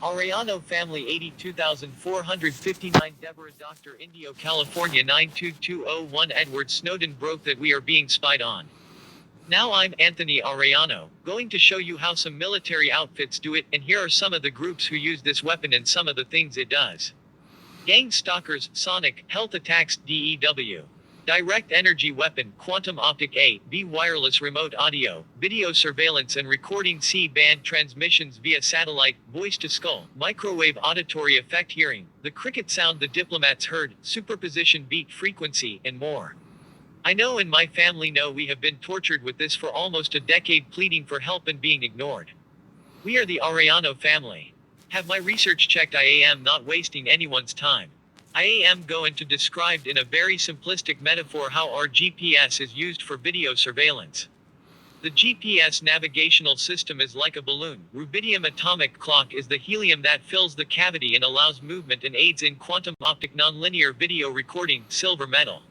Arellano family 82459 Deborah Dr. Indio California 92201 Edward Snowden broke that we are being spied on. Now I'm Anthony Arellano, going to show you how some military outfits do it, and here are some of the groups who use this weapon and some of the things it does. Gang stalkers, sonic, health attacks, DEW. Direct energy weapon, quantum optic A, B wireless remote audio, video surveillance and recording C-band transmissions via satellite, voice to skull, microwave auditory effect hearing, the cricket sound the diplomats heard, superposition beat frequency, and more. I know and my family know we have been tortured with this for almost a decade pleading for help and being ignored. We are the Arellano family. Have my research checked. I am not wasting anyone's time. I am going to describe in a very simplistic metaphor how our GPS is used for video surveillance. The GPS navigational system is like a balloon. Rubidium atomic clock is the helium that fills the cavity and allows movement and aids in quantum optic nonlinear video recording, silver metal.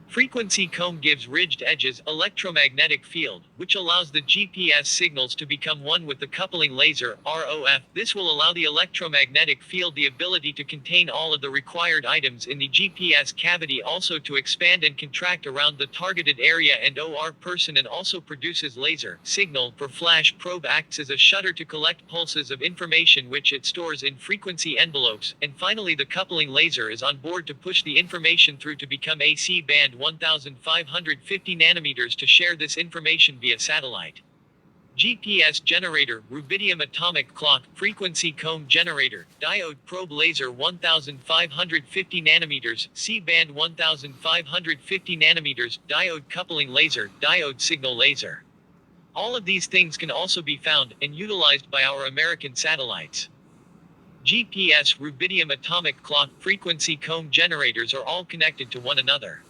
Frequency comb gives ridged edges, electromagnetic field, which allows the GPS signals to become one with the coupling laser, ROF. This will allow the electromagnetic field the ability to contain all of the required items in the GPS cavity, also to expand and contract around the targeted area, and OR person, and also produces laser signal for flash probe, acts as a shutter to collect pulses of information which it stores in frequency envelopes, and finally the coupling laser is on board to push the information through to become AC band 1550 nanometers to share this information via satellite. GPS generator, rubidium atomic clock, frequency comb generator, diode probe laser 1550 nanometers, C-band 1550 nanometers, diode coupling laser, diode signal laser. All of these things can also be found and utilized by our American satellites. GPS, rubidium atomic clock, frequency comb generators are all connected to one another.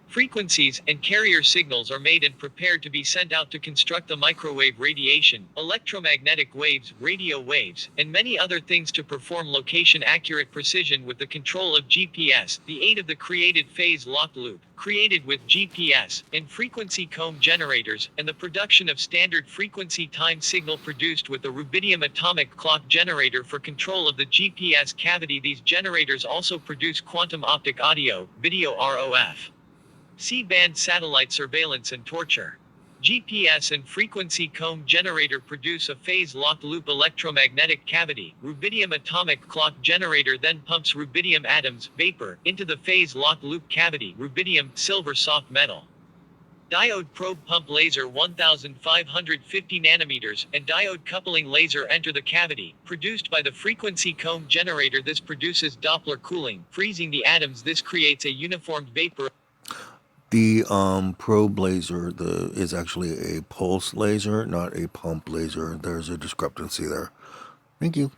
Frequencies and carrier signals are made and prepared to be sent out to construct the microwave radiation, electromagnetic waves, radio waves, and many other things to perform location-accurate precision with the control of GPS, the aid of the created phase locked loop, created with GPS, and frequency comb generators, and the production of standard frequency time signal produced with the rubidium atomic clock generator for control of the GPS cavity. These generators also produce quantum optic audio, video ROF. C-band satellite surveillance and torture. GPS and frequency comb generator produce a phase-locked loop electromagnetic cavity. Rubidium atomic clock generator then pumps rubidium atoms, vapor, into the phase-locked loop cavity. Rubidium, silver soft metal. Diode probe pump laser 1550 nanometers, and diode coupling laser enter the cavity, produced by the frequency comb generator. This produces Doppler cooling, freezing the atoms. This creates a uniformed vapor. The probe laser is actually a pulse laser, not a pump laser. There's a discrepancy there. Thank you.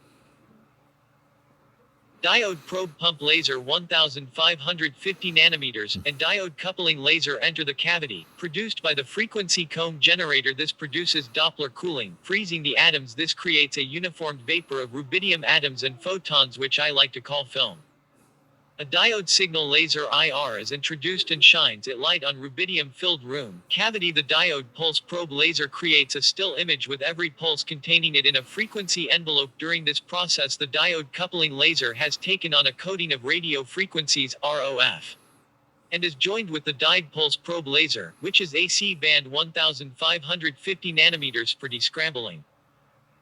Diode probe pump laser 1550 nanometers, and diode coupling laser enter the cavity, produced by the frequency comb generator. This produces Doppler cooling, freezing the atoms. This creates a uniformed vapor of rubidium atoms and photons, which I like to call film. A diode signal laser IR is introduced and shines its light on rubidium-filled room cavity. The diode pulse probe laser creates a still image with every pulse containing it in a frequency envelope. During this process, the diode coupling laser has taken on a coating of radio frequencies, ROF, and is joined with the diode pulse probe laser, which is AC band 1550 nanometers, for descrambling.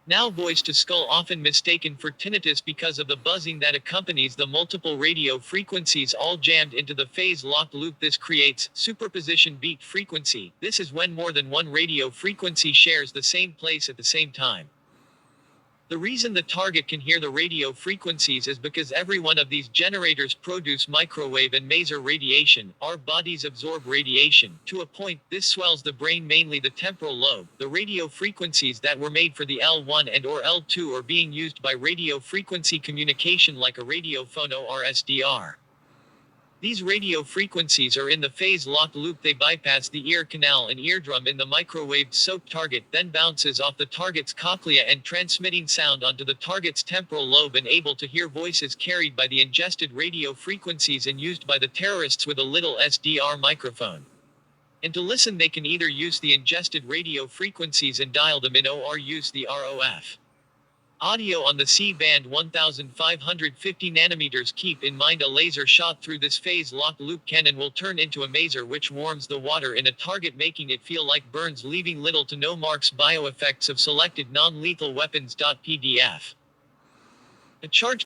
Now voice to skull, often mistaken for tinnitus because of the buzzing that accompanies the multiple radio frequencies all jammed into the phase-locked loop. This creates superposition beat frequency. This is when more than one radio frequency shares the same place at the same time. The reason the target can hear the radio frequencies is because every one of these generators produce microwave and maser radiation. Our bodies absorb radiation to a point. This swells the brain, mainly the temporal lobe. The radio frequencies that were made for the L1 and or L2 are being used by radio frequency communication like a radiophone or SDR. These radio frequencies are in the phase-locked loop. They bypass the ear canal and eardrum in the microwave-soaked target, then bounces off the target's cochlea and transmitting sound onto the target's temporal lobe, and able to hear voices carried by the ingested radio frequencies and used by the terrorists with a little SDR microphone. And to listen, they can either use the ingested radio frequencies and dial them in or use the ROF. Audio on the C-band 1550 nanometers. Keep in mind a laser shot through this phase-locked loop cannon will turn into a maser which warms the water in a target, making it feel like burns, leaving little to no marks. Bioeffects of selected non-lethal weapons. PDF. A charge